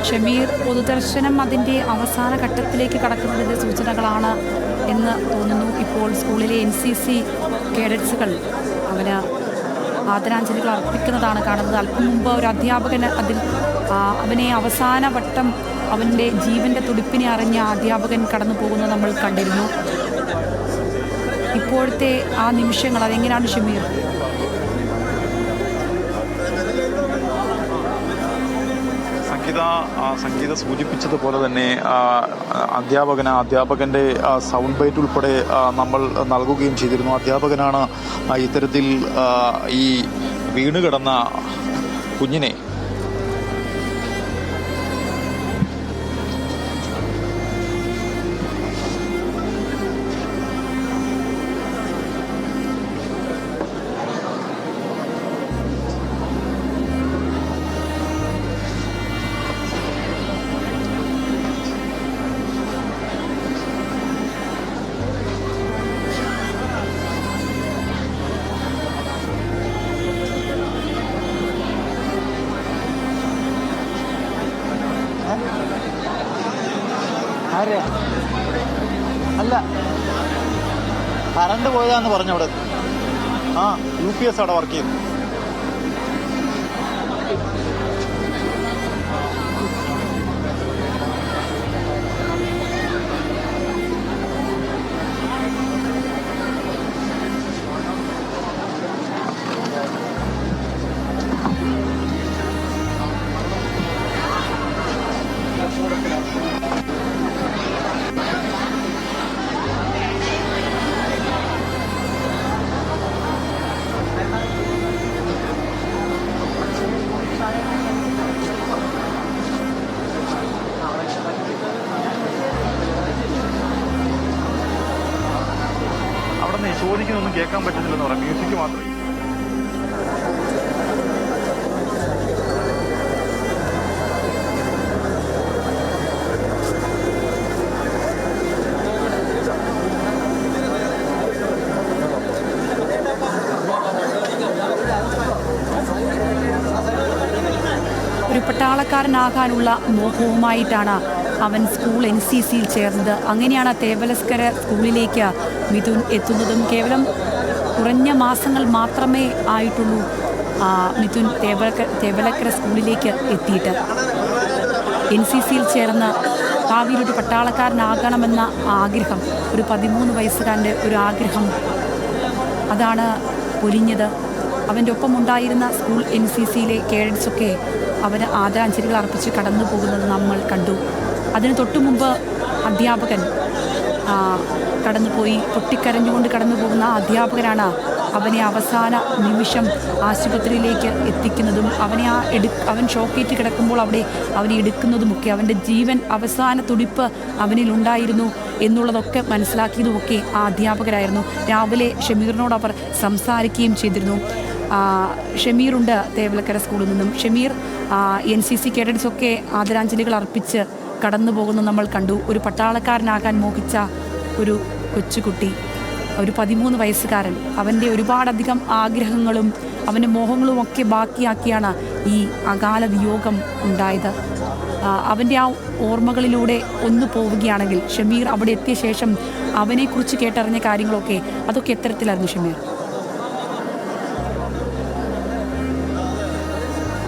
ഷമീർ, പൊതുദർശനം അതിൻ്റെ അവസാന ഘട്ടത്തിലേക്ക് കടക്കുന്നതിൻ്റെ സൂചനകളാണ് എന്ന് തോന്നുന്നു. ഇപ്പോൾ സ്കൂളിലെ NCC കേഡറ്റ്സുകൾ അവന് ആദരാഞ്ജലികൾ അർപ്പിക്കുന്നതാണ് കാണുന്നത്. അല്പം മുമ്പ് ഒരു അധ്യാപകൻ അവനെ അവസാന വട്ടം അവൻ്റെ ജീവൻ്റെ തുടിപ്പിനെ അറിഞ്ഞ അധ്യാപകൻ കടന്നു പോകുന്നത് നമ്മൾ കണ്ടിരുന്നു. ഇപ്പോഴത്തെ ആ നിമിഷങ്ങൾ അതെങ്ങനെയാണ് ഷമീർ? സംഗീത സൂചിപ്പിച്ചതുപോലെ തന്നെ അധ്യാപകൻ്റെ സൗണ്ട് ബൈറ്റ് ഉൾപ്പെടെ നമ്മൾ നൽകുകയും ചെയ്തിരുന്നു. അധ്യാപകനാണ് ഇത്തരത്തിൽ ഈ വീണുകിടന്ന കുഞ്ഞിനെ അല്ല കറണ്ട് പോയതാന്ന് പറഞ്ഞു അവിടെ. UPS അവിടെ വർക്ക് ചെയ്യുന്നു. ചോദിക്കുന്നൊന്നും കേൾക്കാൻ പറ്റുന്നില്ലെന്ന് പറയാം, മ്യൂസിക് മാത്രമേ. ഒരു പട്ടാളക്കാരനാകാനുള്ള മോഹവുമായിട്ടാണ് അവൻ സ്കൂൾ NCCയിൽ ചേർന്നത്. അങ്ങനെയാണ് തേവലസ്കര സ്കൂളിലേക്ക് മിഥുൻ എത്തുന്നതും. കേവലം കുറഞ്ഞ മാസങ്ങൾ മാത്രമേ ആയിട്ടുള്ളൂ മിഥുൻ തേവലക്കര സ്കൂളിലേക്ക് എത്തിയിട്ട്. NCCയിൽ ചേർന്ന് ഭാവിയിൽ ഒരു പട്ടാളക്കാരനാകണമെന്ന ആഗ്രഹം, ഒരു 13 വയസ്സുകാരൻ്റെ ഒരു ആഗ്രഹം, അതാണ് പൊലിഞ്ഞത്. അവൻ്റെ ഒപ്പമുണ്ടായിരുന്ന സ്കൂൾ NCCയിലെ കേഡറ്റ്സൊക്കെ അവന് ആദരാഞ്ജലികൾ അർപ്പിച്ച് കടന്നു പോകുന്നത് നമ്മൾ കണ്ടു. അതിന് തൊട്ടു മുമ്പ് അധ്യാപകൻ കടന്നുപോയി. പൊട്ടിക്കരഞ്ഞുകൊണ്ട് കടന്നു പോകുന്ന അധ്യാപകനാണ് അവനെ അവസാന നിമിഷം ആശുപത്രിയിലേക്ക് എത്തിക്കുന്നതും അവൻ ഷോക്കേറ്റ് കിടക്കുമ്പോൾ അവനെ എടുക്കുന്നതുമൊക്കെ. അവൻ്റെ ജീവൻ അവസാന തുടിപ്പ് അവനിലുണ്ടായിരുന്നു എന്നുള്ളതൊക്കെ മനസ്സിലാക്കിയതുമൊക്കെ ആ അധ്യാപകരായിരുന്നു. രാവിലെ ഷമീറിനോട് അവർ സംസാരിക്കുകയും ചെയ്തിരുന്നു. ഷമീറുണ്ട് തേവലക്കര സ്കൂളിൽ നിന്നും. ഷമീർ, NCC കേഡറ്റ്സൊക്കെ ആദരാഞ്ജലികൾ അർപ്പിച്ച് കടന്നു പോകുന്നു നമ്മൾ കണ്ടു. ഒരു പട്ടാളക്കാരനാകാൻ മോഹിച്ച ഒരു കൊച്ചുകുട്ടി, ഒരു 13 വയസ്സുകാരൻ, അവൻ്റെ ഒരുപാടധികം ആഗ്രഹങ്ങളും അവൻ്റെ മോഹങ്ങളുമൊക്കെ ബാക്കിയാക്കിയാണ് ഈ അകാല വിയോഗം ഉണ്ടായത്. അവൻ്റെ ആ ഓർമ്മകളിലൂടെ ഒന്ന് പോവുകയാണെങ്കിൽ ഷമീർ അവിടെ എത്തിയ ശേഷം അവനെക്കുറിച്ച് കേട്ടറിഞ്ഞ കാര്യങ്ങളൊക്കെ അതൊക്കെ എത്തരത്തിലായിരുന്നു ഷമീർ?